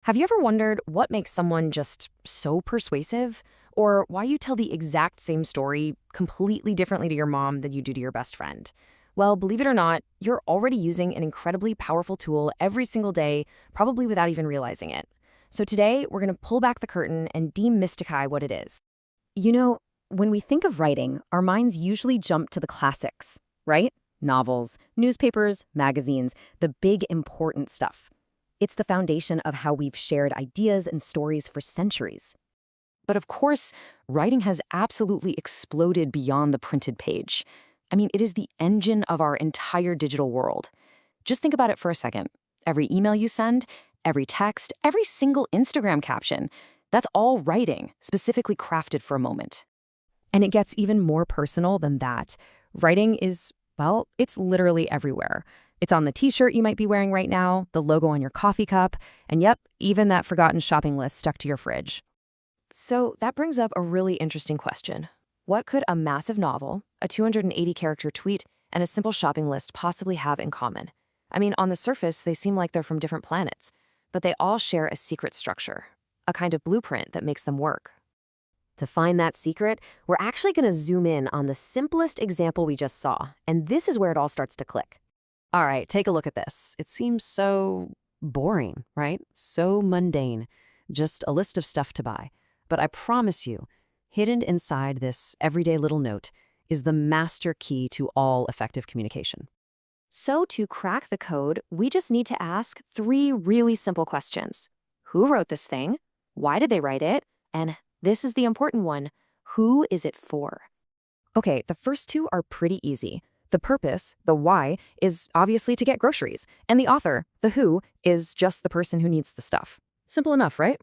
Have you ever wondered what makes someone just so persuasive? Or why you tell the exact same story completely differently to your mom than you do to your best friend? Well, believe it or not, you're already using an incredibly powerful tool every single day, probably without even realizing it. So today, we're going to pull back the curtain and demystify what it is. You know, when we think of writing, our minds usually jump to the classics, right? Novels, newspapers, magazines, the big important stuff. It's the foundation of how we've shared ideas and stories for centuries. But of course, writing has absolutely exploded beyond the printed page. I mean, it is the engine of our entire digital world. Just think about it for a second. Every email you send, every text, every single Instagram caption, that's all writing, specifically crafted for a moment. And it gets even more personal than that. Writing is, well, it's literally everywhere. It's on the t-shirt you might be wearing right now, the logo on your coffee cup, and yep, even that forgotten shopping list stuck to your fridge. So that brings up a really interesting question. What could a massive novel, a 280-character tweet, and a simple shopping list possibly have in common? I mean, on the surface, they seem like they're from different planets, but they all share a secret structure, a kind of blueprint that makes them work. To find that secret, we're actually going to zoom in on the simplest example we just saw, and this is where it all starts to click. All right, take a look at this. It seems so boring, right? So mundane. Just a list of stuff to buy. But I promise you, hidden inside this everyday little note is the master key to all effective communication. So to crack the code, we just need to ask three really simple questions. Who wrote this thing? Why did they write it? And this is the important one. Who is it for? Okay, the first two are pretty easy. The purpose, the why, is obviously to get groceries, and the author, the who, is just the person who needs the stuff. Simple enough, right?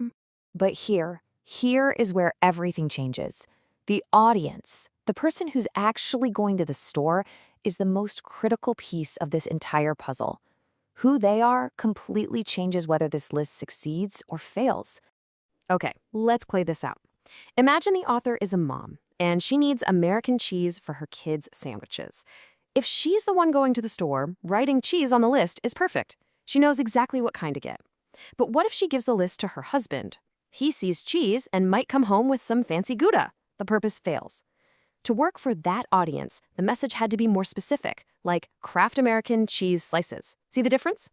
But here is where everything changes. The audience, the person who's actually going to the store, is the most critical piece of this entire puzzle. Who they are completely changes whether this list succeeds or fails. Okay, let's play this out. Imagine the author is a mom, and she needs American cheese for her kids' sandwiches. If she's the one going to the store, writing cheese on the list is perfect. She knows exactly what kind to get. But what if she gives the list to her husband? He sees cheese and might come home with some fancy Gouda. The purpose fails. To work for that audience, the message had to be more specific, like Kraft American cheese slices. See the difference?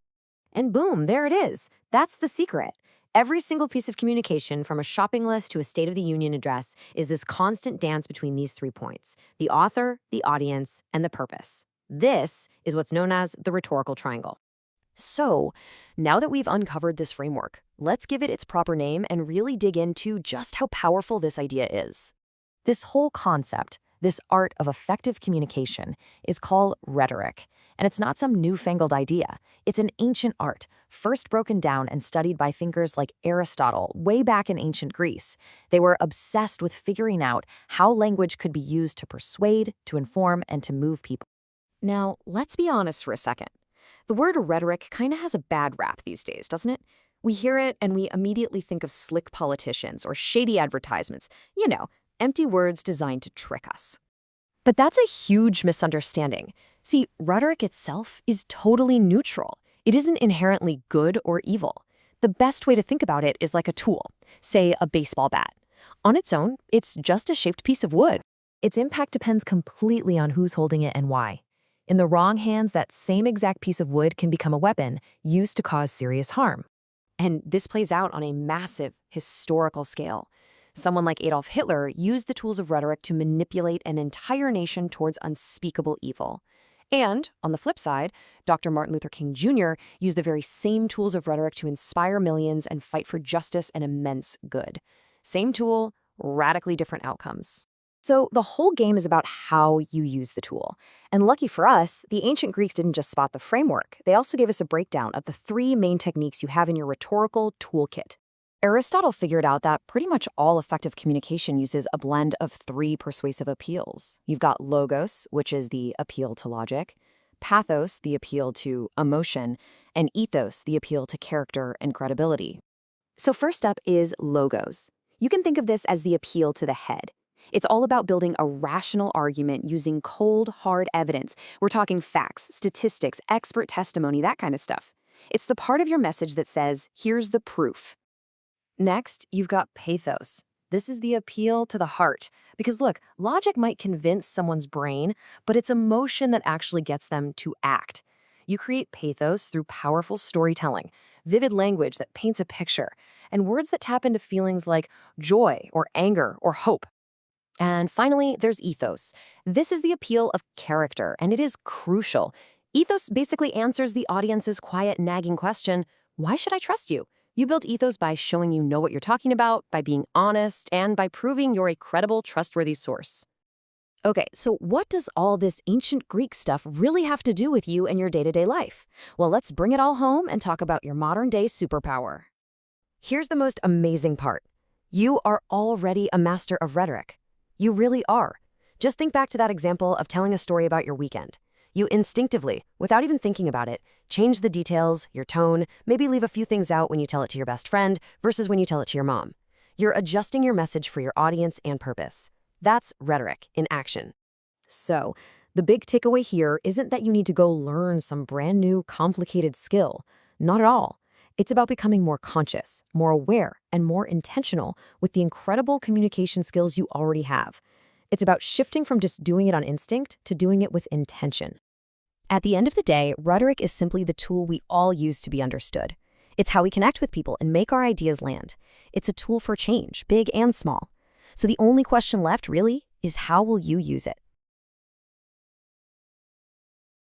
And boom, there it is. That's the secret. Every single piece of communication, from a shopping list to a State of the Union address, is this constant dance between these 3 points: the author, the audience, and the purpose. This is what's known as the rhetorical triangle. So, now that we've uncovered this framework, let's give it its proper name and really dig into just how powerful this idea is. This whole concept, this art of effective communication, is called rhetoric. And it's not some newfangled idea. It's an ancient art, first broken down and studied by thinkers like Aristotle way back in ancient Greece. They were obsessed with figuring out how language could be used to persuade, to inform, and to move people. Now, let's be honest for a second. The word rhetoric kind of has a bad rap these days, doesn't it? We hear it and we immediately think of slick politicians or shady advertisements. You know, empty words designed to trick us. But that's a huge misunderstanding. See, rhetoric itself is totally neutral. It isn't inherently good or evil. The best way to think about it is like a tool, say a baseball bat. On its own, it's just a shaped piece of wood. Its impact depends completely on who's holding it and why. In the wrong hands, that same exact piece of wood can become a weapon used to cause serious harm. And this plays out on a massive historical scale. Someone like Adolf Hitler used the tools of rhetoric to manipulate an entire nation towards unspeakable evil. And, on the flip side, Dr. Martin Luther King Jr. used the very same tools of rhetoric to inspire millions and fight for justice and immense good. Same tool, radically different outcomes. So the whole game is about how you use the tool. And lucky for us, the ancient Greeks didn't just spot the framework. They also gave us a breakdown of the 3 main techniques you have in your rhetorical toolkit. Aristotle figured out that pretty much all effective communication uses a blend of 3 persuasive appeals. You've got logos, which is the appeal to logic, pathos, the appeal to emotion, and ethos, the appeal to character and credibility. So first up is logos. You can think of this as the appeal to the head. It's all about building a rational argument using cold, hard evidence. We're talking facts, statistics, expert testimony, that kind of stuff. It's the part of your message that says, here's the proof. Next, you've got pathos. This is the appeal to the heart. Because look, logic might convince someone's brain, but it's emotion that actually gets them to act. You create pathos through powerful storytelling, vivid language that paints a picture, and words that tap into feelings like joy or anger or hope. And finally, there's ethos. This is the appeal of character, and it is crucial. Ethos basically answers the audience's quiet, nagging question, why should I trust you? You build ethos by showing you know what you're talking about, by being honest, and by proving you're a credible, trustworthy source. Okay, so what does all this ancient Greek stuff really have to do with you and your day-to-day life? Well, let's bring it all home and talk about your modern-day superpower. Here's the most amazing part. You are already a master of rhetoric. You really are. Just think back to that example of telling a story about your weekend. You instinctively, without even thinking about it, change the details, your tone, maybe leave a few things out when you tell it to your best friend versus when you tell it to your mom. You're adjusting your message for your audience and purpose. That's rhetoric in action. So, the big takeaway here isn't that you need to go learn some brand new, complicated skill. Not at all. It's about becoming more conscious, more aware, and more intentional with the incredible communication skills you already have. It's about shifting from just doing it on instinct to doing it with intention. At the end of the day, rhetoric is simply the tool we all use to be understood. It's how we connect with people and make our ideas land. It's a tool for change, big and small. So the only question left, really, is how will you use it?